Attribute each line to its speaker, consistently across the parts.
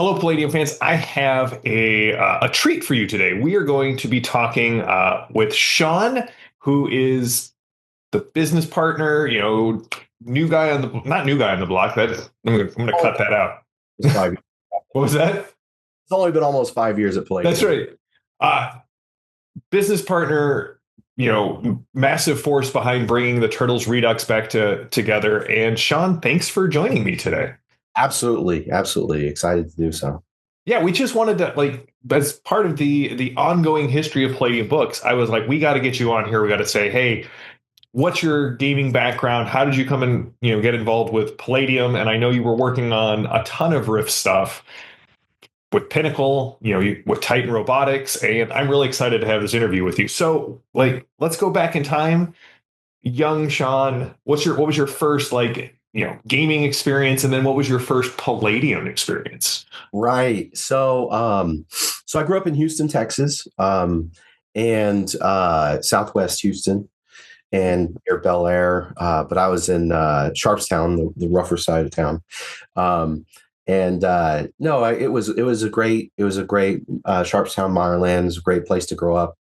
Speaker 1: Hello, Palladium fans. I have a treat for you today. We are going to be talking with Sean, who is the business partner. New guy on the not new guy on the block. I'm gonna cut that out.
Speaker 2: It's 5 years.
Speaker 1: What was that?
Speaker 2: It's only been almost 5 years at
Speaker 1: That's
Speaker 2: Palladium.
Speaker 1: right. Uh, Business partner. Massive force behind bringing the Turtles Redux back together. And Sean, thanks for joining me today.
Speaker 2: Absolutely, absolutely excited to do so.
Speaker 1: Yeah, we just wanted to as part of the ongoing history of Palladium Books. I was like, we got to get you on here. We got to say, hey, what's your gaming background? How did you come and get involved with Palladium? And I know you were working on a ton of Rift stuff with Pinnacle, with Titan Robotics, and I'm really excited to have this interview with you. So, let's go back in time. Young Sean, what was your first gaming experience, and then what was your first Palladium experience?
Speaker 2: Right. So I grew up in Houston, Texas, and Southwest Houston, and near Bel Air. But I was in Sharpstown, the rougher side of town. No, it was a great Sharpstown, Meyerland, a great place to grow up.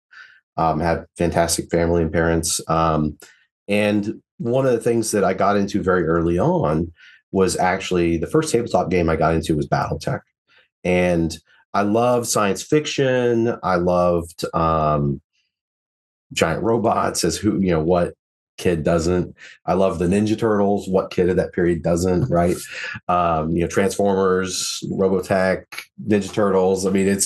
Speaker 2: Had fantastic family and parents. And one of the things that I got into very early on was actually the first tabletop game I got into was BattleTech. And I loved science fiction. I loved giant robots, what kid doesn't? I love the Ninja Turtles. What kid of that period doesn't, right? Transformers, Robotech, Ninja Turtles. I mean,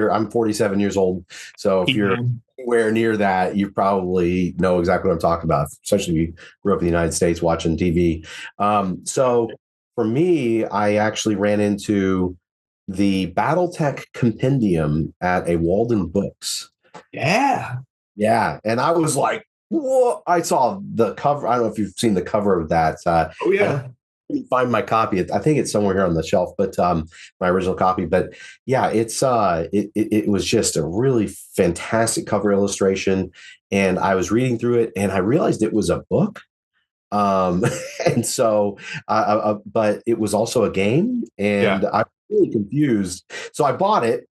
Speaker 2: I'm 47 years old. So if you're anywhere near that, you probably know exactly what I'm talking about, especially if you grew up in the United States watching TV. So for me, I actually ran into the BattleTech compendium at a Walden Books.
Speaker 1: Yeah.
Speaker 2: Yeah. And I was like, whoa, I saw the cover. I don't know if you've seen the cover of that.
Speaker 1: Oh, yeah.
Speaker 2: I didn't find my copy. I think it's somewhere here on the shelf, but my original copy. But yeah, it was just a really fantastic cover illustration. And I was reading through it and I realized it was a book. And so, but it was also a game, and
Speaker 1: Yeah.
Speaker 2: I was really confused. So I bought it.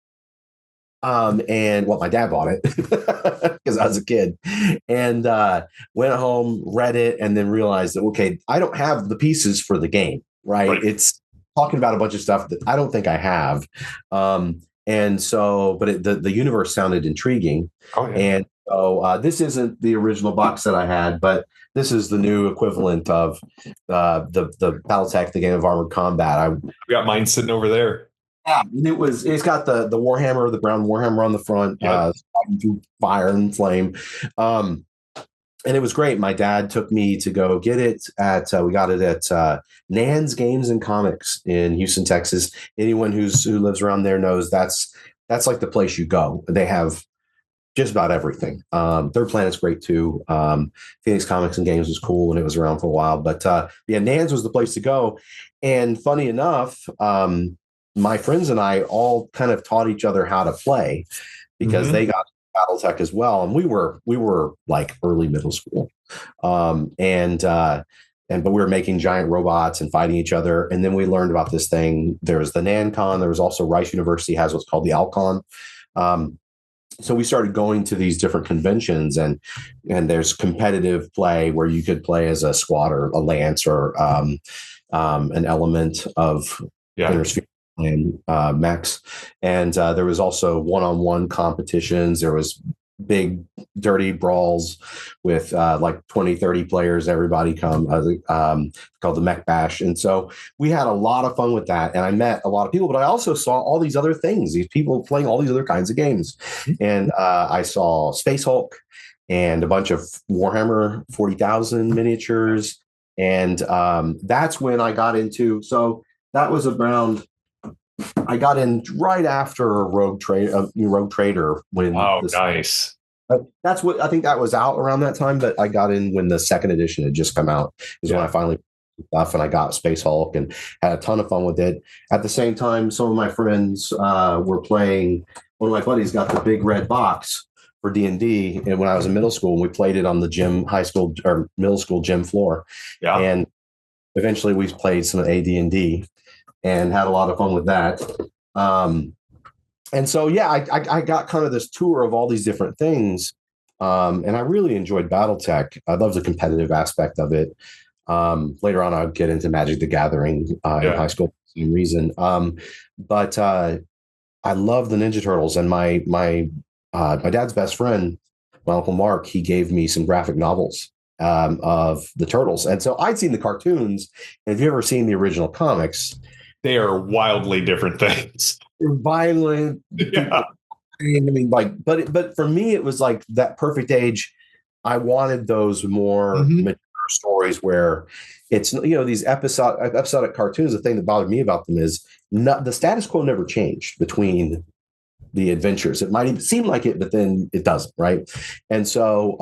Speaker 2: And my dad bought it because I was a kid, and went home, read it, and then realized that, okay, I don't have the pieces for the game, right? It's talking about a bunch of stuff that I don't think I have. And so, but the universe sounded intriguing.
Speaker 1: Oh, yeah.
Speaker 2: And so this isn't the original box that I had, but this is the new equivalent of the BattleTech, the Game of Armored Combat. I
Speaker 1: got mine sitting over there.
Speaker 2: Yeah, and it's got the Warhammer, the brown Warhammer on the front, through fire and flame. And it was great. My dad took me to go get it we got it at Nan's Games and Comics in Houston, Texas. Anyone who lives around there knows that's like the place you go. They have just about everything. Third Planet's great too. Phoenix Comics and Games was cool, and it was around for a while. But Nan's was the place to go. And funny enough, my friends and I all kind of taught each other how to play because they got BattleTech as well, and we were like early middle school, but we were making giant robots and fighting each other. And then we learned about this thing. There was the NanCon. There was also Rice University has what's called the Alcon. So we started going to these different conventions, and there's competitive play where you could play as a squad or a lance or an element of Intersphere and mechs. And there was also one-on-one competitions. There was big dirty brawls with like 20, 30 players, everybody come, called the Mech Bash. And so we had a lot of fun with that. And I met a lot of people, but I also saw all these other things, these people playing all these other kinds of games. And I saw Space Hulk and a bunch of Warhammer 40,000 miniatures. And that's when I got into, so that was around, I got in right after Rogue Trader when.
Speaker 1: Oh, nice.
Speaker 2: That's what I think that was out around that time, but I got in when the second edition had just come out. Is when I finally stuff and I got Space Hulk and had a ton of fun with it. At the same time, some of my friends were playing. One of my buddies got the big red box for D&D, and when I was in middle school, and we played it on the high school or middle school gym floor. Yeah. And eventually we played some AD&D. and had a lot of fun with that. Um, and so, yeah, I got kind of this tour of all these different things. And I really enjoyed BattleTech. I love the competitive aspect of it. Later on, I'll get into Magic the Gathering in
Speaker 1: Yeah.
Speaker 2: high school for the same reason. But I love the Ninja Turtles, and my dad's best friend, my uncle Mark, he gave me some graphic novels of the Turtles, and so I'd seen the cartoons. And if you ever seen the original comics,
Speaker 1: They are wildly different things.
Speaker 2: they're violent
Speaker 1: Yeah.
Speaker 2: people. I mean, like, but for me, it was like that perfect age. I wanted those more
Speaker 1: Hmm.
Speaker 2: mature stories where it's these episodic cartoons. The thing that bothered me about them is not the status quo never changed between the adventures. It might even seem like it, but then it doesn't, right? And so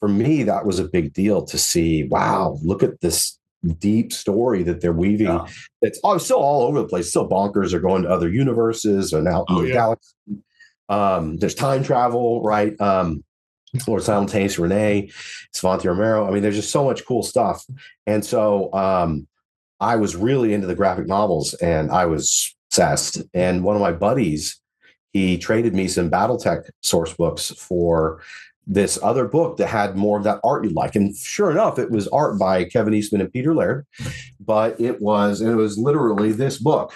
Speaker 2: for me, that was a big deal to see. Wow, look at this deep story that they're weaving.
Speaker 1: Yeah.
Speaker 2: It's still all over the place. Still bonkers. They're going to other universes and out
Speaker 1: Oh
Speaker 2: into the
Speaker 1: yeah.
Speaker 2: galaxy. There's time travel, right? Or Simultaneous Renee, Svante Romero. I mean, there's just so much cool stuff. And so I was really into the graphic novels, and I was obsessed. And one of my buddies, he traded me some BattleTech source books for this other book that had more of that art you like. And sure enough, it was art by Kevin Eastman and Peter Laird, but it was literally this book.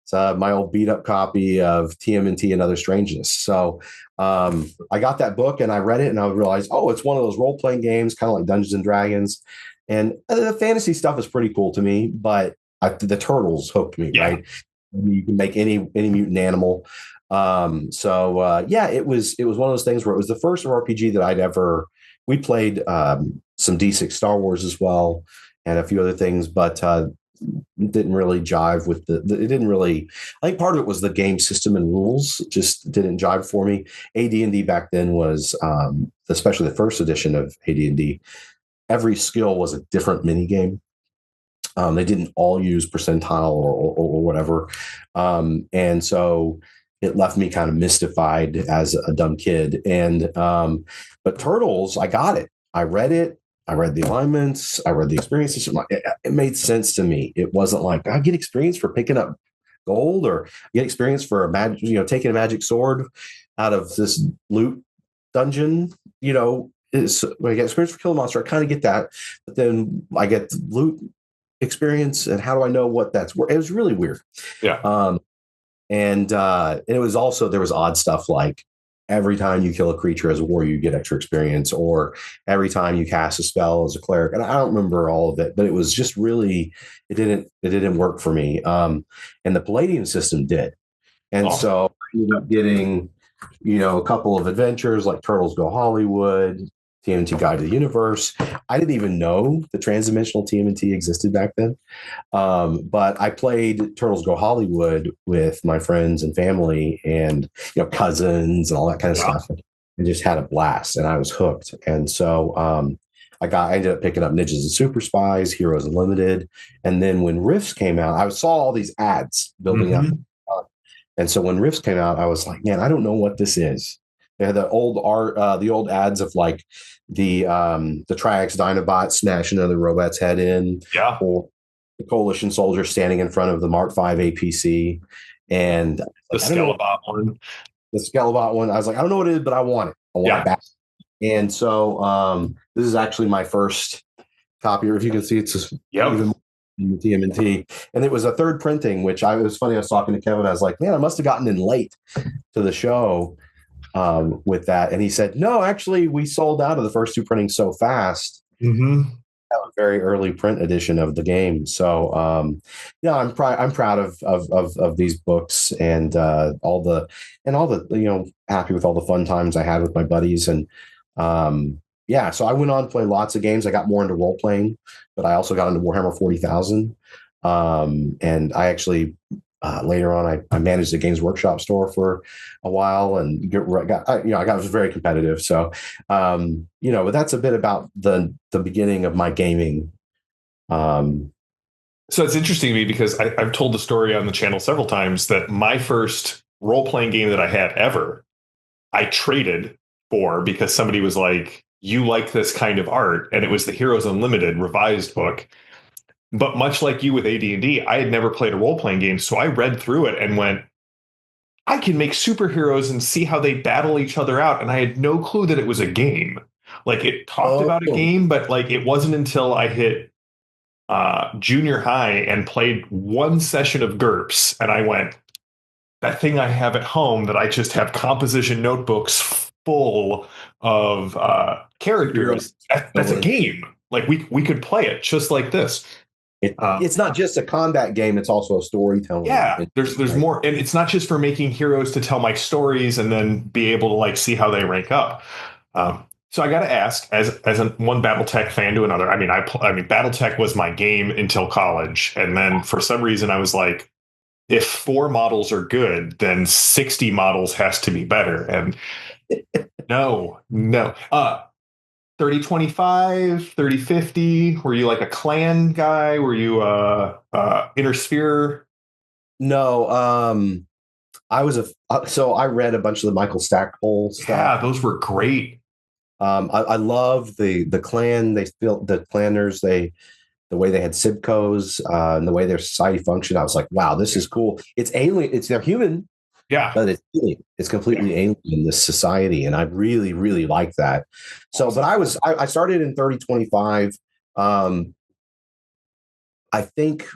Speaker 2: It's my old beat up copy of TMNT and Other Strangeness. So I got that book and I read it, and I realized, oh, it's one of those role playing games, kind of like Dungeons and Dragons. And the fantasy stuff is pretty cool to me, but the turtles hooked me,
Speaker 1: Yeah.
Speaker 2: right? You can make any mutant animal. So it was one of those things where it was the first RPG that I'd ever. We played some D6 Star Wars as well, and a few other things, but didn't really jive with it didn't really. I think part of it was the game system and rules just didn't jive for me. AD&D back then was especially the first edition of AD&D. Every skill was a different mini game. They didn't all use percentile or whatever. And so it left me kind of mystified as a dumb kid. But Turtles, I got it. I read it. I read the alignments. I read the experience system. It made sense to me. It wasn't like I get experience for picking up gold, or get experience for taking a magic sword out of this loot dungeon. I get experience for killing a monster. I kind of get that, but then I get loot experience, and how do I know what that's worth? It was really weird.
Speaker 1: Yeah.
Speaker 2: And it was also, there was odd stuff like every time you kill a creature as a warrior, you get extra experience, or every time you cast a spell as a cleric. And I don't remember all of it, but it was just really, it didn't work for me. And the Palladium system did. And
Speaker 1: Awesome.
Speaker 2: so I ended up getting, a couple of adventures like Turtles Go Hollywood, TMNT Guide to the Universe. I didn't even know the transdimensional TMNT existed back then. But I played Turtles Go Hollywood with my friends and family and cousins and all that kind of
Speaker 1: Yeah.
Speaker 2: stuff, and just had a blast. And I was hooked. And so I ended up picking up Ninjas and Super Spies, Heroes Unlimited, and then when Rifts came out, I saw all these ads building up.
Speaker 1: Hmm.
Speaker 2: And so when Rifts came out, I was like, man, I don't know what this is. They had the old art, the old ads of like the Triax Dinobot smashing another robot's head in,
Speaker 1: Yeah.
Speaker 2: or the Coalition soldier standing in front of the Mark V APC, and
Speaker 1: The
Speaker 2: like, I don't know what
Speaker 1: Skelebot one.
Speaker 2: the Skelebot one. I was like, I don't know what it is, but I want it. I want it
Speaker 1: Yeah.
Speaker 2: back. And so this is actually my first copy. If you can see, it's just
Speaker 1: Yep.
Speaker 2: even TMNT, and it was a third printing. Which it was funny. I was talking to Kevin. I was like, man, I must have gotten in late to the show with that. And he said, no, actually, we sold out of the first two printings so fast.
Speaker 1: Hmm.
Speaker 2: That was a very early print edition of the game. So, I'm proud of these books, and happy with all the fun times I had with my buddies. And so I went on to play lots of games. I got more into role playing, but I also got into Warhammer 40,000. And I actually later on, I managed a Games Workshop store for a while, and I was very competitive. So, but that's a bit about the beginning of my gaming.
Speaker 1: So it's interesting to me because I've told the story on the channel several times that my first role playing game that I had ever, I traded for because somebody was like, you like this kind of art. And it was the Heroes Unlimited revised book. But much like you with AD&D, I had never played a role playing game, so I read through it and went, I can make superheroes and see how they battle each other out. And I had no clue that it was a game. Like it talked
Speaker 2: Oh,
Speaker 1: about a game, but like it wasn't until I hit junior high and played one session of GURPS, and I went, that thing I have at home that I just have composition notebooks full of characters. That's a
Speaker 2: totally.
Speaker 1: game. Like we could play it just like this.
Speaker 2: It's not just a combat game; it's also a storytelling.
Speaker 1: Yeah, there's more, and it's not just for making heroes to tell my stories and then be able to like see how they rank up. So I got to ask, as one BattleTech fan to another. I mean, I mean, BattleTech was my game until college, and then for some reason I was like, if 4 models are good, then 60 models has to be better. And no. 30-25, 30-50. Were you like a clan guy? Were you inner sphere?
Speaker 2: No, I was so I read a bunch of the Michael Stackpole stuff.
Speaker 1: Yeah, those were great.
Speaker 2: I love the clan. They feel the planners. The way they had Sibcos and the way their society functioned. I was like, wow, this is cool. It's alien. They're human,
Speaker 1: Yeah.
Speaker 2: but it's alien. It's completely alien in this society, and I really really like that. So, but I started in 30-25. I think,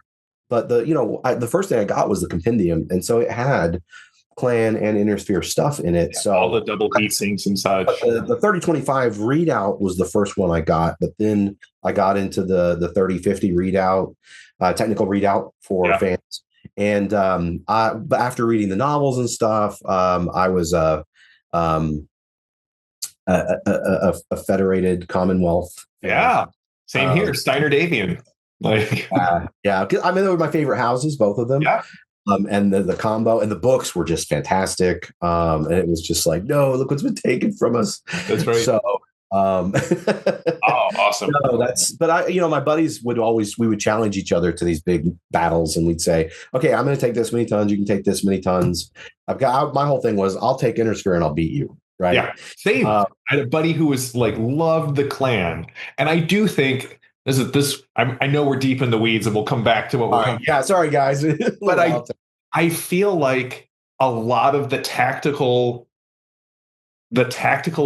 Speaker 2: but the first thing I got was the compendium, and so it had clan and inner sphere stuff in it. So
Speaker 1: all the double heat sinks and such.
Speaker 2: The 30-25 readout was the first one I got, but then I got into the 30-50 readout, technical readout for fans. And but after reading the novels and stuff, I was a federated Commonwealth.
Speaker 1: Yeah, same here. Steiner Davian. Like,
Speaker 2: yeah, because I mean, they were my favorite houses, both of them.
Speaker 1: Yeah.
Speaker 2: And the combo and the books were just fantastic. And it was just like, no, look what's been taken from us.
Speaker 1: That's right.
Speaker 2: So,
Speaker 1: oh, awesome.
Speaker 2: No, but my buddies we would challenge each other to these big battles, and we'd say, okay, I'm going to take this many tons. You can take this many tons. My whole thing was, I'll take inner sphere and I'll beat you. Right.
Speaker 1: Yeah. Same. I had a buddy who was like, loved the clan. And I do think I know we're deep in the weeds and we'll come back to what we're
Speaker 2: right. Yeah. Sorry, guys.
Speaker 1: But I feel like a lot of the tactical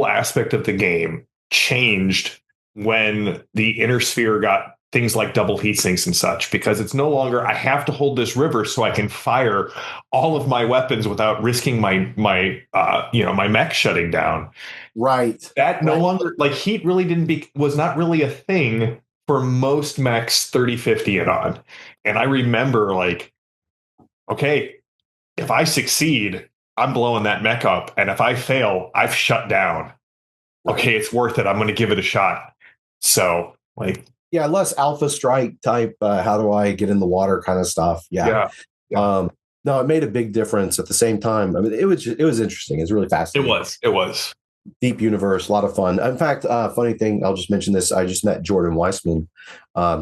Speaker 1: aspect of the game changed when the inner sphere got things like double heat sinks and such, because it's no longer I have to hold this river so I can fire all of my weapons without risking my mech shutting down.
Speaker 2: Right.
Speaker 1: That no longer, like, heat really was not really a thing for most mechs 30-50 and on. And I remember, like, okay, if I succeed, I'm blowing that mech up. And if I fail, I've shut down. Okay, it's worth it. I'm going to give it a shot. So, like,
Speaker 2: yeah, less alpha strike type. How do I get in the water kind of stuff? Yeah. No, it made a big difference. At the same time, I mean, it was interesting. It's really fascinating.
Speaker 1: It was
Speaker 2: deep universe, a lot of fun. In fact, funny thing, I'll just mention this. I just met Jordan Weissman.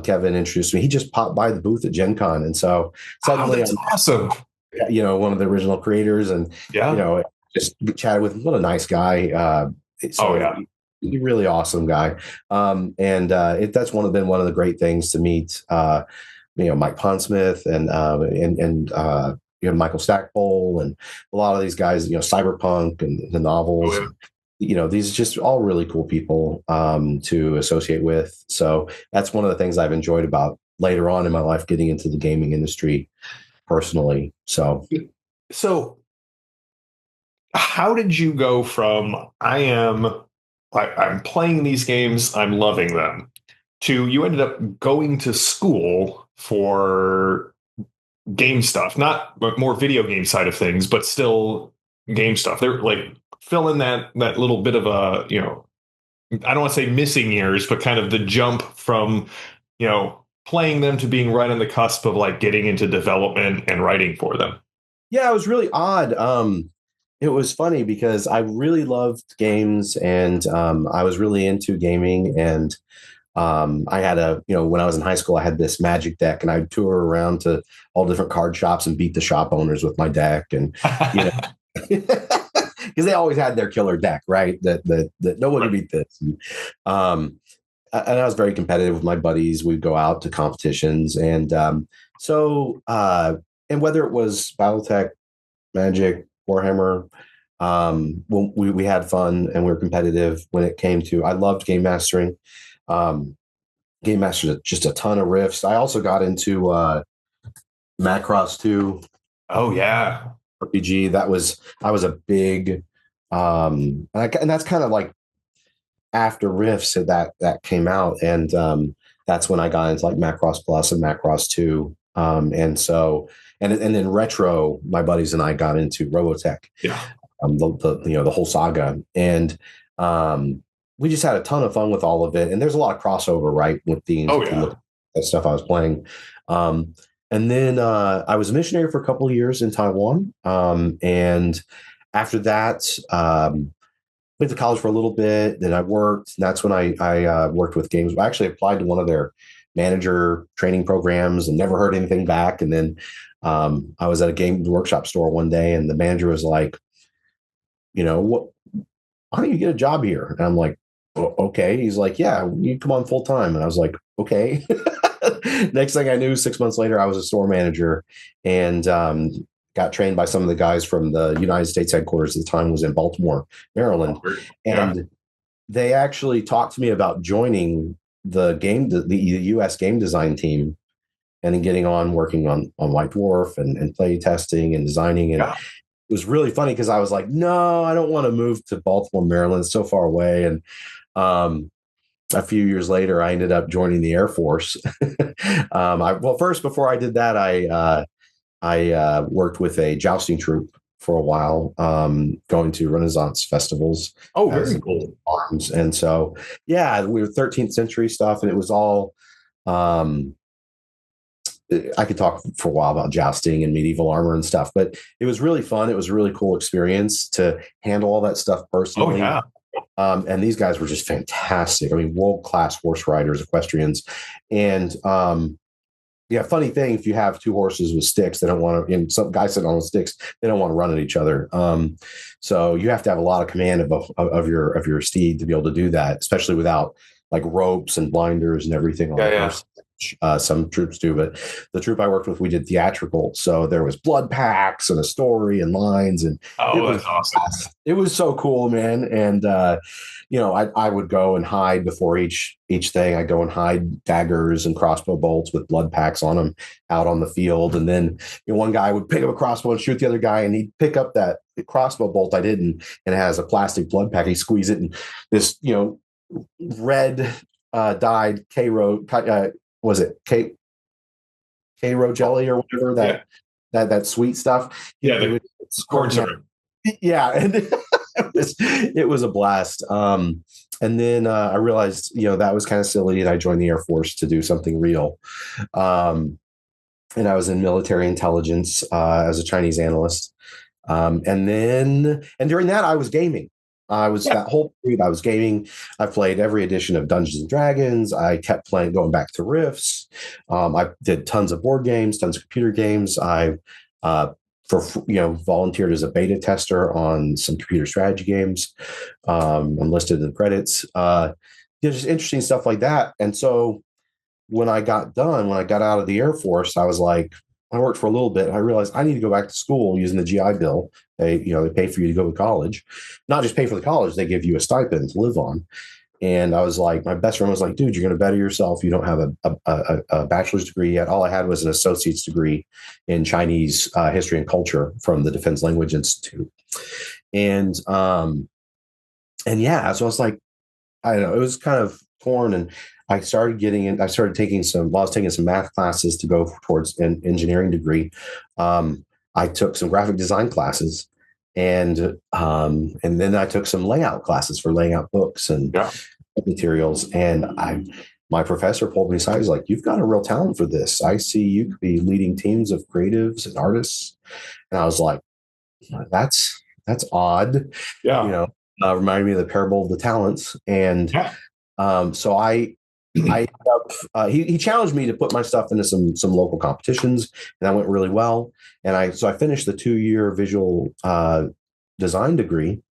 Speaker 2: Kevin introduced me. He just popped by the booth at Gen Con, and so suddenly,
Speaker 1: that's awesome.
Speaker 2: One of the original creators, and just chatted with him. What a nice guy. He's a really awesome guy. And that's been one of the great things to meet. Mike Pondsmith and Michael Stackpole and a lot of these guys. Cyberpunk and the novels.
Speaker 1: Oh, yeah.
Speaker 2: These are just all really cool people to associate with. So that's one of the things I've enjoyed about later on in my life, getting into the gaming industry personally. So
Speaker 1: how did you go from I'm playing these games, I'm loving them, to you ended up going to school for game stuff, not more video game side of things, but still game stuff? They're like, fill in that little bit of a, I don't want to say missing years, but kind of the jump from, playing them to being right on the cusp of like getting into development and writing for them.
Speaker 2: Yeah, it was really odd. It was funny because I really loved games, and I was really into gaming. And I had when I was in high school, I had this Magic deck, and I'd tour around to all different card shops and beat the shop owners with my deck. And, because they always had their killer deck, right? That no one could beat this. And, and I was very competitive with my buddies. We'd go out to competitions, and and whether it was BattleTech, Magic, Warhammer, when we had fun and we were competitive when it came to. I loved game mastering. Um, game mastered just a ton of riffs. I also got into Macross 2
Speaker 1: Oh yeah.
Speaker 2: RPG. I was a big and that's kind of like after Rifts that came out, and that's when I got into like Macross Plus and Macross 2. And so and then retro, my buddies and I got into Robotech,
Speaker 1: Yeah.
Speaker 2: the whole saga, and we just had a ton of fun with all of it. And there's a lot of crossover, right, with themes
Speaker 1: Oh
Speaker 2: if you
Speaker 1: yeah.
Speaker 2: look at stuff I was playing. And then I was a missionary for a couple of years in Taiwan, and after that. Went to college for a little bit. Then I worked. And that's when I worked with games. I actually applied to one of their manager training programs and never heard anything back. And then I was at a game workshop store one day, and the manager was like, what? Why don't you get a job here? And I'm like, okay. He's like, yeah, you come on full time. And I was like, okay. Next thing I knew, 6 months later, I was a store manager, and got trained by some of the guys from the United States headquarters at the time was in Baltimore, Maryland.
Speaker 1: Yeah.
Speaker 2: And they actually talked to me about joining the US game design team, and then getting on working on White Dwarf and play testing and designing. And
Speaker 1: Yeah.
Speaker 2: it was really funny because I was like, no, I don't want to move to Baltimore, Maryland. It's so far away. And um, a few years later, I ended up joining the Air Force. First, before I did that, I worked with a jousting troupe for a while, going to Renaissance festivals
Speaker 1: Oh,
Speaker 2: as
Speaker 1: very cool.
Speaker 2: arms. And so, yeah, we were 13th century stuff, and it was all. Um, I could talk for a while about jousting and medieval armor and stuff, but it was really fun. It was a really cool experience to handle all that stuff
Speaker 1: Oh
Speaker 2: personally.
Speaker 1: yeah.
Speaker 2: And these guys were just fantastic. I mean, world class horse riders, equestrians, and yeah. Funny thing, if you have two horses with sticks, they don't want to. And some guys sitting on sticks, they don't want to run at each other. So you have to have a lot of command of your steed to be able to do that, especially without like ropes and blinders and everything on
Speaker 1: Yeah.
Speaker 2: the
Speaker 1: Yeah.
Speaker 2: horse. Some troops do, but the troop I worked with, we did theatrical. So there was blood packs and a story and lines, and it
Speaker 1: Oh,
Speaker 2: was
Speaker 1: that's awesome.
Speaker 2: it was so cool, man. And I would go and hide before each thing. I'd go and hide daggers and crossbow bolts with blood packs on them out on the field. And then one guy would pick up a crossbow and shoot the other guy, and he'd pick up that crossbow bolt I didn't, and it has a plastic blood pack. He squeeze it, and this red dyed K-Ro was it K-Ro jelly or whatever
Speaker 1: Yeah.
Speaker 2: that sweet stuff.
Speaker 1: Yeah.
Speaker 2: He
Speaker 1: The
Speaker 2: would
Speaker 1: corn
Speaker 2: squirt that.
Speaker 1: syrup.
Speaker 2: Yeah, and it was a blast. And then I realized, that was kind of silly, and I joined the Air Force to do something real. Um, and I was in military intelligence as a Chinese analyst. And during that, I was gaming. I was
Speaker 1: Yeah.
Speaker 2: that whole period. I was gaming. I played every edition of Dungeons and Dragons. I kept playing, going back to Rifts. I did tons of board games, tons of computer games. I volunteered as a beta tester on some computer strategy games. I'm listed in the credits. Just interesting stuff like that. And so when I got out of the Air Force, I was like, I worked for a little bit. I realized I need to go back to school using the GI Bill. They pay for you to go to college, not just pay for the college. They give you a stipend to live on. And I was like, my best friend was like, dude, you're going to better yourself. You don't have a bachelor's degree yet. All I had was an associate's degree in Chinese history and culture from the Defense Language Institute. And yeah, so I was like, I don't know, it was kind of torn. And I started taking some math classes to go towards an engineering degree. I took some graphic design classes, and then I took some layout classes for laying out books and
Speaker 1: Yeah.
Speaker 2: materials. And my professor pulled me aside. He's like, "You've got a real talent for this. I see you could be leading teams of creatives and artists." And I was like, "That's odd."
Speaker 1: Yeah.
Speaker 2: Reminded me of the parable of the talents. And
Speaker 1: Yeah.
Speaker 2: so I ended up, he challenged me to put my stuff into some local competitions, and that went really well. And I finished the 2-year visual design degree,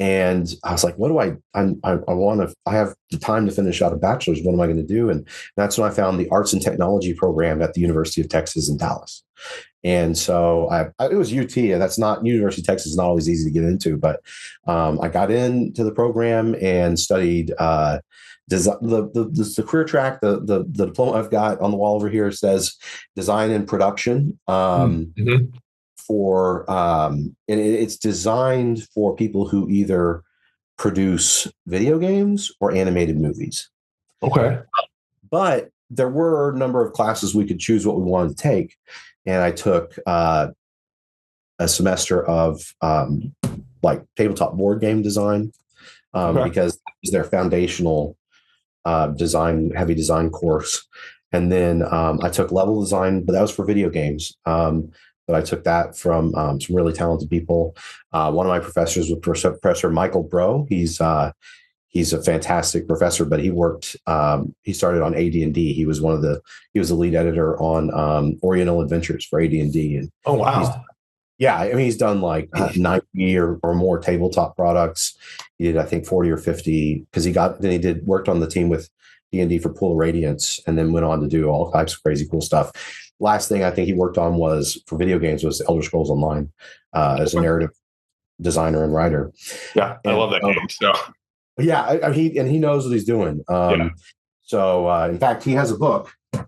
Speaker 2: And I was like, what do I want to, I have the time to finish out a bachelor's. What am I going to do? And that's when I found the arts and technology program at the University of Texas in Dallas. And so it was UT. And that's not University of Texas is not always easy to get into, but I got into the program and studied the career track. The diploma I've got on the wall over here says design and production.
Speaker 1: Mm-hmm.
Speaker 2: And it's designed for people who either produce video games or animated movies.
Speaker 1: Okay.
Speaker 2: But there were a number of classes we could choose what we wanted to take, and I took a semester of like tabletop board game design because it was their foundational heavy design course. And then I took level design, but that was for video games. But I took that from some really talented people. One of my professors was Professor Michael Bro. He's a fantastic professor, but he started on AD&D. He was the lead editor on Oriental Adventures for AD&D. And
Speaker 1: oh, wow.
Speaker 2: He's done like 90 or more tabletop products. He did, I think, 40 or 50 because he worked on the team with D&D for Pool of Radiance, and then went on to do all types of crazy cool stuff. Last thing I think he worked on was for video games was Elder Scrolls Online as a narrative designer and writer.
Speaker 1: Yeah, I love that game. So
Speaker 2: he knows what he's doing. So in fact, he has a book. This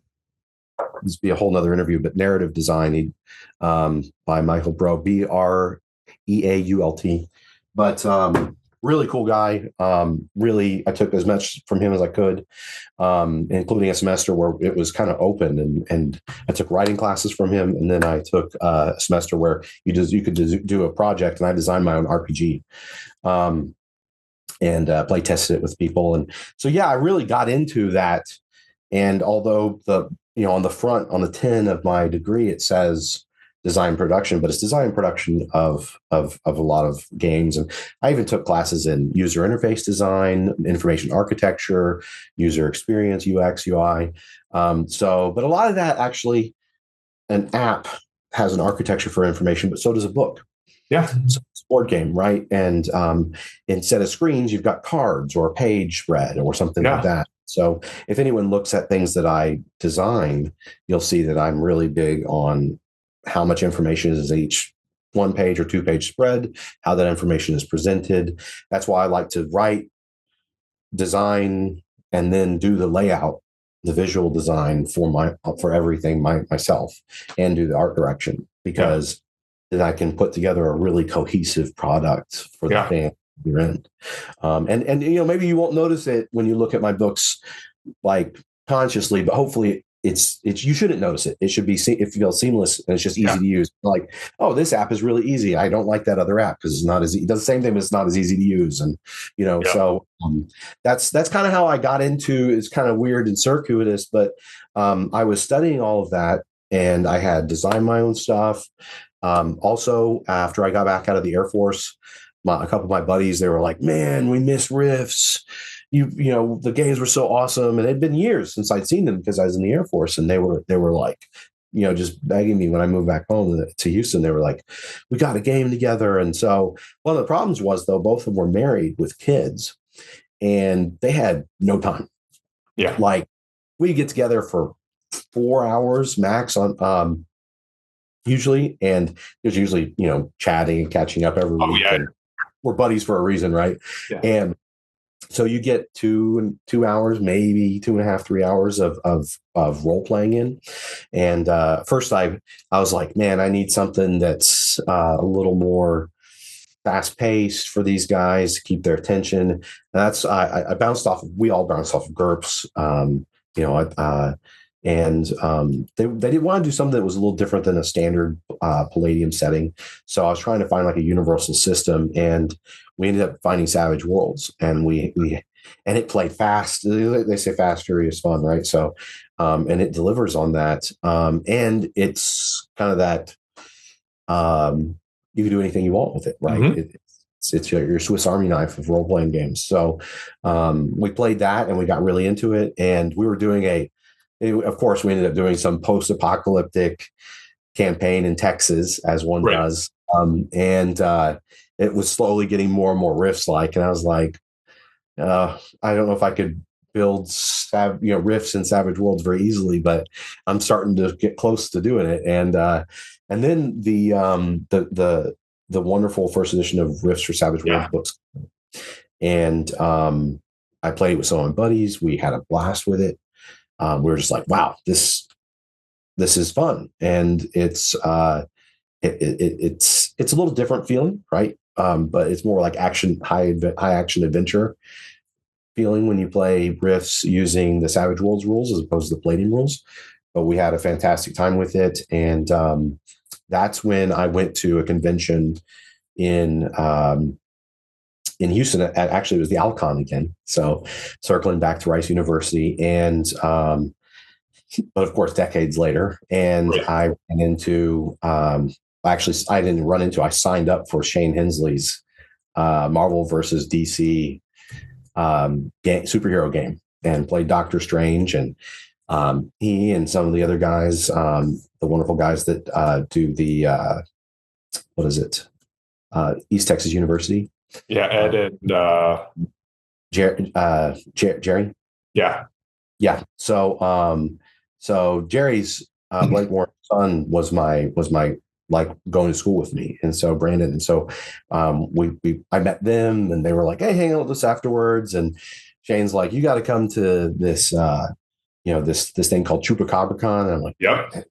Speaker 2: would be a whole nother interview, but narrative design by Michael Bro, Breault. But really cool guy. Really, I took as much from him as I could, including a semester where it was kind of open, and I took writing classes from him, and then I took a semester where you could do a project, and I designed my own RPG, and play tested it with people, and so I really got into that. And although on the front on the tin of my degree it says design production, but it's design production of a lot of games. And I even took classes in user interface design, information architecture, user experience, UX, UI. But a lot of that actually, an app has an architecture for information, but so does a book.
Speaker 1: Yeah.
Speaker 2: So it's a board game, right? And instead of screens, you've got cards or a page spread or something like that. So if anyone looks at things that I design, you'll see that I'm really big on how much information is each one page or two page spread, how that information is presented. That's why I like to write, design, and then do the layout, the visual design for everything myself, and do the art direction, because then I can put together a really cohesive product for the fan you're in. And maybe you won't notice it when you look at my books like consciously, but hopefully it's you shouldn't notice it. It should be it feels seamless and it's just easy to use. Like, oh, this app is really easy. I don't like that other app because it's not as it does the same thing, but it's not as easy to use. And so that's kind of how I got into. It's kind of weird and circuitous, but I was studying all of that, and I had designed my own stuff. Also, after I got back out of the Air Force, a couple of my buddies, they were like, "Man, we miss Rifts. The games were so awesome." And it'd been years since I'd seen them because I was in the Air Force, and they were like, just begging me when I moved back home to Houston. They were like, "We got a game together." And so one of the problems was, though, both of them were married with kids, and they had no time.
Speaker 1: Yeah,
Speaker 2: like we get together for 4 hours max on usually, and there's usually chatting and catching up every week. And we're buddies for a reason, right?
Speaker 1: Yeah.
Speaker 2: And so you get 2 hours, maybe 2.5, 3 hours of role playing in. And first I was like, man, I need something that's a little more fast paced for these guys to keep their attention. And that's I bounced off. We all bounced off of GURPS. They didn't want to do something that was a little different than a standard Palladium setting. So I was trying to find like a universal system, and we ended up finding Savage Worlds, and and it played fast. They say fast, furious, fun, right? So, and it delivers on that. And it's kind of that you can do anything you want with it, right? Mm-hmm. It's your Swiss Army knife of role playing games. So we played that, and we got really into it, and we were doing of course, we ended up doing some post-apocalyptic campaign in Texas, as one does. it was slowly getting more and more Rifts like, and I was like, I don't know if I could build Rifts in Savage Worlds very easily, but I'm starting to get close to doing it. And then the wonderful first edition of Rifts for Savage Worlds
Speaker 1: Yeah.
Speaker 2: books, and I played it with some of my buddies. We had a blast with it. We were just like, wow, this is fun, and it's a little different feeling, right? But it's more like high action adventure feeling when you play Rifts using the Savage Worlds rules as opposed to the Palladium rules. But we had a fantastic time with it, and that's when I went to a convention in Houston. Actually, it was the Alcon again. So circling back to Rice University, and but of course, decades later, and
Speaker 1: Right.
Speaker 2: I ran into. Actually, I didn't run into. I signed up for Shane Hensley's Marvel versus DC superhero game, and played Doctor Strange, and he and some of the other guys, the wonderful guys that do the what is it, East Texas University.
Speaker 1: Yeah. Ed and
Speaker 2: Jerry.
Speaker 1: yeah.
Speaker 2: Yeah. So Jerry's Blakemore son was my like going to school with me, and so Brandon, and so I met them, and they were like, hey, hang out with us afterwards, and Shane's like, you got to come to this this thing called ChupacabraCon, and I'm like,
Speaker 1: Yep.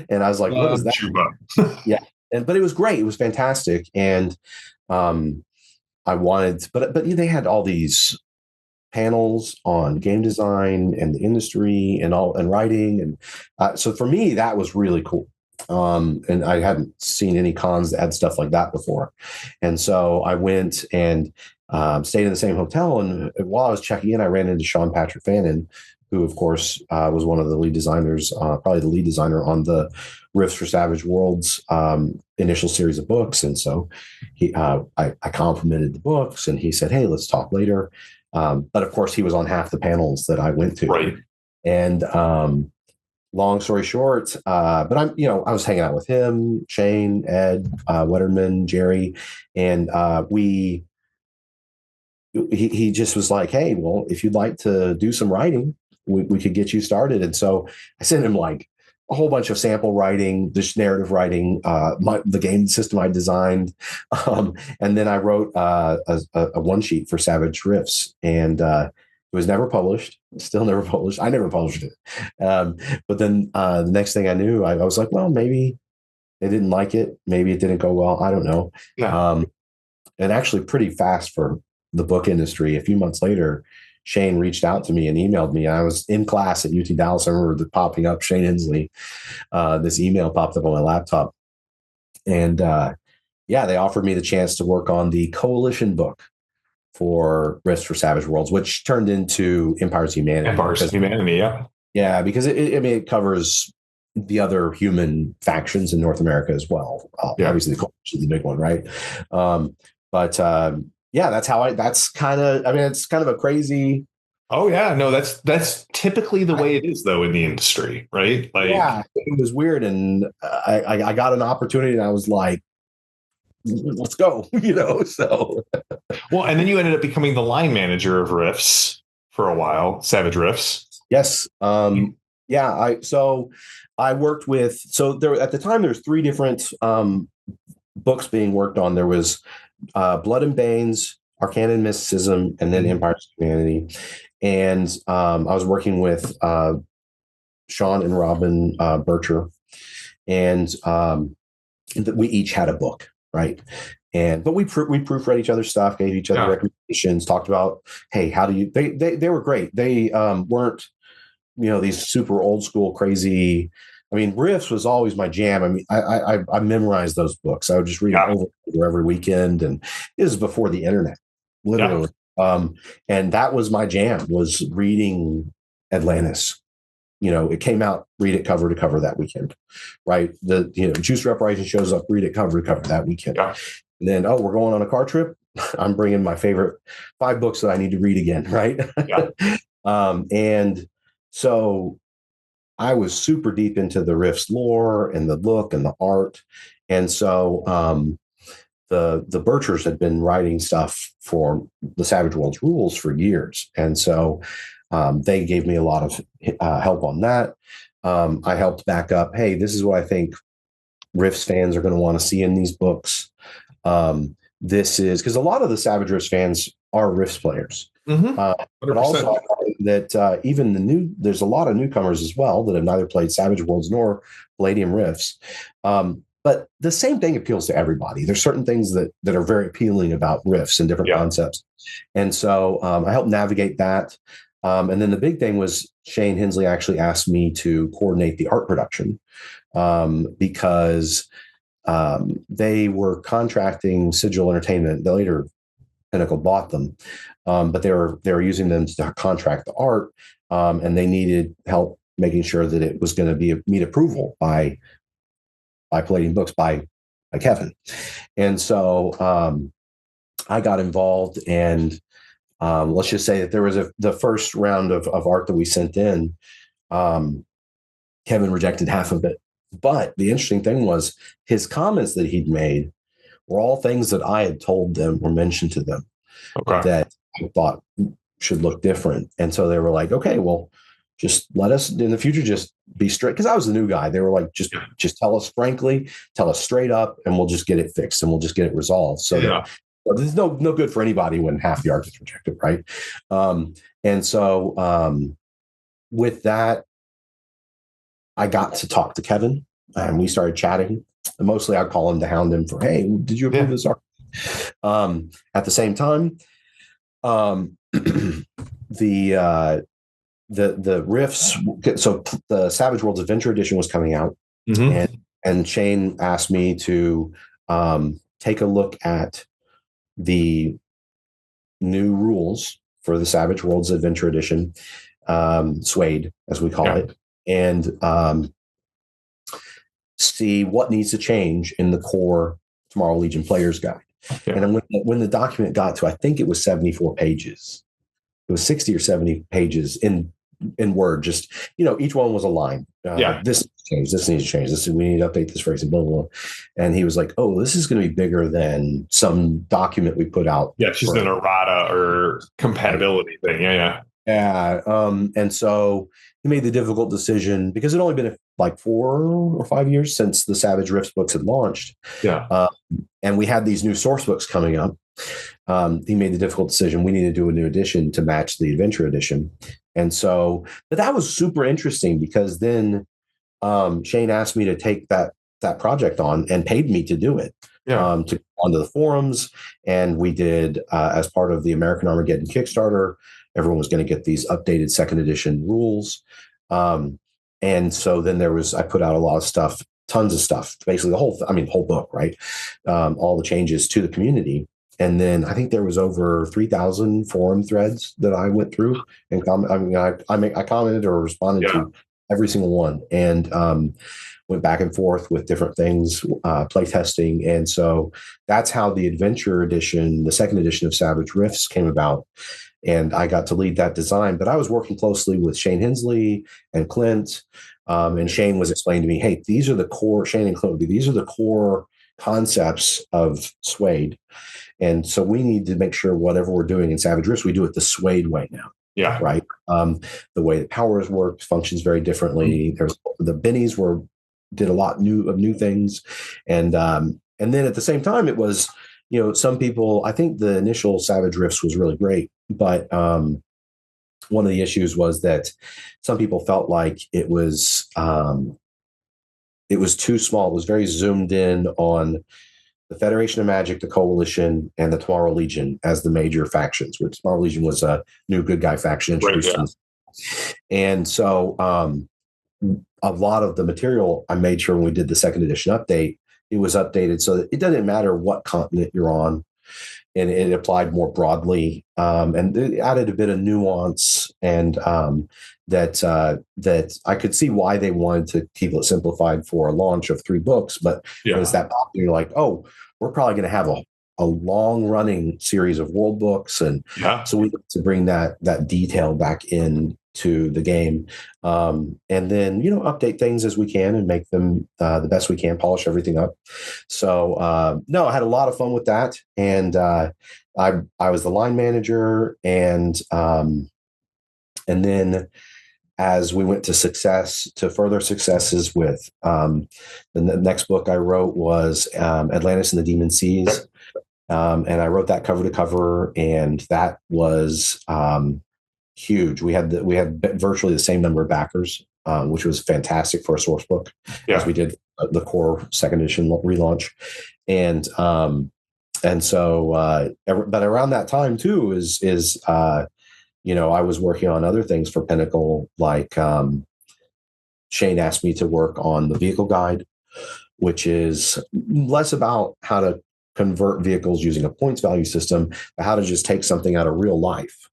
Speaker 2: and I was like, what is that?
Speaker 1: Chuba.
Speaker 2: Yeah, but it was great, it was fantastic, and I wanted, but they had all these panels on game design and the industry and writing, and so for me that was really cool. And I hadn't seen any cons that had stuff like that before, and so I went and stayed in the same hotel. And while I was checking in, I ran into Sean Patrick Fannin, who of course was one of the lead designers, probably the lead designer on the Rifts for Savage Worlds initial series of books. And so I complimented the books, and he said, hey, let's talk later. But of course, he was on half the panels that I went to.
Speaker 1: Right.
Speaker 2: And long story short, but I was hanging out with him, Shane, Ed, Wetterman, Jerry, and he just was like, hey, well, if you'd like to do some writing, we could get you started. And so I sent him like a whole bunch of sample writing, this narrative writing, the game system I designed. And then I wrote a one sheet for Savage Rifts, and it was never published, still never published. I never published it. But then the next thing I knew, I was like, well, maybe they didn't like it. Maybe it didn't go well. I don't know.
Speaker 1: Yeah.
Speaker 2: And actually pretty fast for the book industry. A few months later, Shane reached out to me and emailed me. I was in class at UT Dallas. I remember popping up Shane Hensley. This email popped up on my laptop. And they offered me the chance to work on the coalition book for Rifts for Savage Worlds, which turned into Empire's Humanity.
Speaker 1: Empire's Humanity, yeah.
Speaker 2: Yeah, because it covers the other human factions in North America as well. Obviously, the coalition is the big one, right? That's kind of, it's kind of a crazy.
Speaker 1: Oh yeah, no, that's typically the way it is though in the industry, right? Like,
Speaker 2: yeah, it was weird, and I got an opportunity, and I was like, let's go, So
Speaker 1: well, and then you ended up becoming the line manager of Rifts for a while, Savage Rifts.
Speaker 2: Yes, I worked with, so there at the time there's three different books being worked on. There was Blood and Banes, Arcana and Mysticism, and then Empire's Humanity. And I was working with Sean and Robin Bircher, and we each had a book, right? But we proofread each other's stuff, gave each other recommendations, talked about, hey, how do you? They were great. They weren't, these super old school crazy. I mean, Rifts was always my jam. I mean, I memorized those books. I would just read them over every weekend, and it was before the internet, literally. And that was my jam, was reading Atlantis. It came out, read it cover to cover that weekend, right? The Juicer Uprising shows up, read it cover to cover that weekend.
Speaker 1: Yeah.
Speaker 2: And then, we're going on a car trip. I'm bringing my favorite 5 books that I need to read again, right?
Speaker 1: Yeah.
Speaker 2: And so I was super deep into the Rifts lore and the look and the art. And so the Birchers had been writing stuff for the Savage Worlds rules for years, and so they gave me a lot of help on that. I helped back up. Hey, this is what I think Rifts fans are going to want to see in these books. This is because a lot of the Savage Rifts fans are Rifts players,
Speaker 1: Mm-hmm.
Speaker 2: but also that even there's a lot of newcomers as well that have neither played Savage Worlds nor Palladium Rifts. But the same thing appeals to everybody. There's certain things that are very appealing about Rifts and different concepts, and so I helped navigate that. And then the big thing was Shane Hensley actually asked me to coordinate the art production because they were contracting Sigil Entertainment. The later Pinnacle bought them, but they were using them to contract the art, and they needed help making sure that it was going to meet approval by Palladium Books by Kevin. And so I got involved, and let's just say that there was the first round of art that we sent in. Kevin rejected half of it. But the interesting thing was his comments that he'd made were all things that I had told them or mentioned to them that I thought should look different. And so they were like, okay, well, just let us in the future, just be straight. Because I was the new guy. They were like, just tell us frankly, tell us straight up, and we'll just get it fixed and we'll just get it resolved. So there's no good for anybody when half the art is rejected, right? And so with that, I got to talk to Kevin, and we started chatting. And mostly I'd call him to hound him for, hey, did you approve this art? At the same time, the Rifts, so the Savage Worlds Adventure Edition was coming out, and Shane asked me to take a look at the new rules for the Savage Worlds Adventure Edition, Suede, as we call it, and see what needs to change in the core Tomorrow Legion Players Guide. And when the document got to, I think it was 74 pages. It was 60 or 70 pages in Word. Just, each one was a line. This needs to change. We need to update this phrase and blah, blah, blah. And he was like, oh, this is going to be bigger than some document we put out.
Speaker 1: Yeah, it's just an errata or compatibility thing. Yeah.
Speaker 2: And so he made the difficult decision, because it had only been like 4 or 5 years since the Savage Rifts books had launched. And we had these new source books coming up. He made the difficult decision. We need to do a new edition to match the Adventure Edition. And so, but that was super interesting, because then Shane asked me to take that project on and paid me to do it. To go onto the forums. And we did, as part of the American Armageddon Kickstarter, everyone was going to get these updated second edition rules. And so then I put out a lot of stuff, tons of stuff, basically the whole book, right? All the changes to the community. And then I think there was over 3,000 forum threads that I went through and I commented or responded to every single one, and went back and forth with different things, play testing. And so that's how the Adventure Edition, the second edition of Savage Rifts, came about. And I got to lead that design, but I was working closely with Shane Hensley and Clint. And Shane was explaining to me, hey, these are the core, Shane and Clint, these are the core concepts of Suede. And so we need to make sure whatever we're doing in Savage Rifts, we do it the Suede way now. Right. The way that powers work functions very differently. There's the Bennies did a lot of new things. And then at the same time, it was, some people, I think the initial Savage Rifts was really great, but one of the issues was that some people felt like it was too small. It was very zoomed in on the Federation of Magic, the Coalition, and the Tomorrow Legion as the major factions, which Tomorrow Legion was a new good guy faction introduced. And so a lot of the material I made sure when we did the second edition update, it was updated so that it doesn't matter what continent you're on, and it applied more broadly, and it added a bit of nuance, and that I could see why they wanted to keep it simplified for a launch of 3 books. But when it's that popular, you're like, oh, we're probably going to have a long running series of world books, and so we need to bring that detail back in to the game, and then update things as we can and make them the best we can, polish everything up. So no, I had a lot of fun with that, and I was the line manager, and then as we went to further successes with the next book I wrote was Atlantis and the Demon Seas. And I wrote that cover to cover, and that was huge. We had virtually the same number of backers, which was fantastic for a source book, as we did the core second edition relaunch, and so but around that time too is I was working on other things for Pinnacle, like Shane asked me to work on the vehicle guide, which is less about how to convert vehicles using a points value system, but how to just take something out of real life,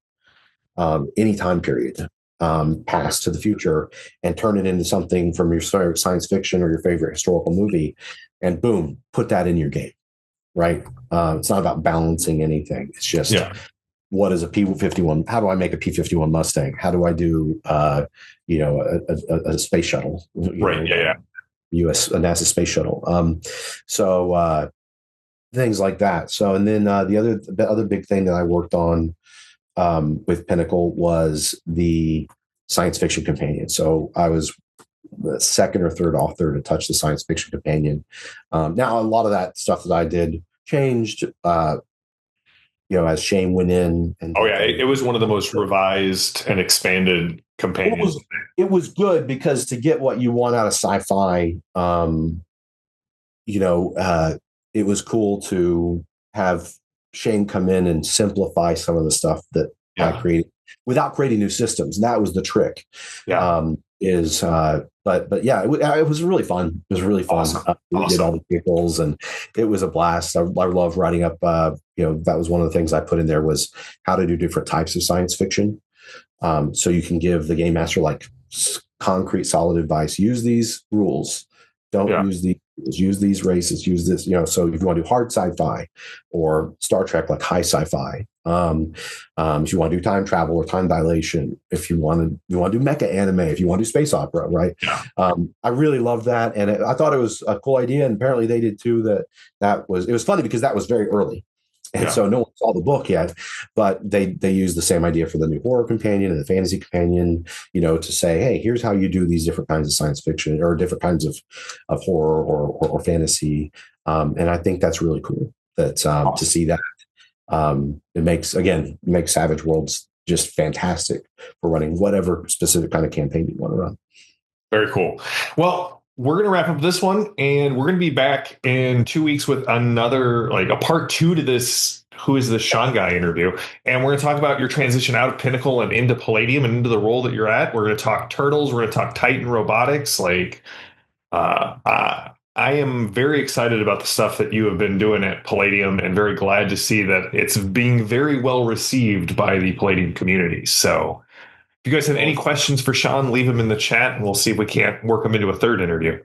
Speaker 2: any time period, past to the future, and turn it into something from your favorite science fiction or your favorite historical movie, and boom, put that in your game, right? It's not about balancing anything. It's just what is a P-51? How do I make a P-51 Mustang? How do I do, a space shuttle?
Speaker 1: Right. Yeah.
Speaker 2: A NASA space shuttle. So things like that. So, and then the other big thing that I worked on with Pinnacle was the science fiction companion. So I was the second or third author to touch the science fiction companion. Now, a lot of that stuff that I did changed, as Shane went in. And
Speaker 1: it was one of the most revised and expanded companions.
Speaker 2: It was good because to get what you want out of sci-fi, it was cool to have Shane come in and simplify some of the stuff that I created without creating new systems. And that was the trick. But yeah, it was really fun. It was really fun.
Speaker 1: Awesome.
Speaker 2: We did all the vehicles, and it was a blast. I love writing up. That was one of the things I put in there was how to do different types of science fiction. So you can give the game master like concrete, solid advice. Use these rules. Don't use these. Use these races. Use this. So if you want to do hard sci-fi or Star Trek, like high sci-fi. If you want to do time travel or time dilation, if you want to do mecha anime, if you want to do space opera, right? I really loved that, and I thought it was a cool idea, and apparently they did too. It was funny because that was very early, and so no one saw the book yet, but they used the same idea for the new horror companion and the fantasy companion, to say, hey, here's how you do these different kinds of science fiction or different kinds of horror or fantasy, and I think that's really cool that to see that. It makes Savage Worlds just fantastic for running whatever specific kind of campaign you want to run.
Speaker 1: Very cool. Well, we're going to wrap up this one, and we're going to be back in 2 weeks with another, a part 2 to this Who is this Sean guy interview. And we're going to talk about your transition out of Pinnacle and into Palladium and into the role that you're at. We're going to talk turtles. We're going to talk Titan robotics. I am very excited about the stuff that you have been doing at Palladium, and very glad to see that it's being very well received by the Palladium community. So if you guys have any questions for Sean, leave them in the chat, and we'll see if we can't work them into a third interview.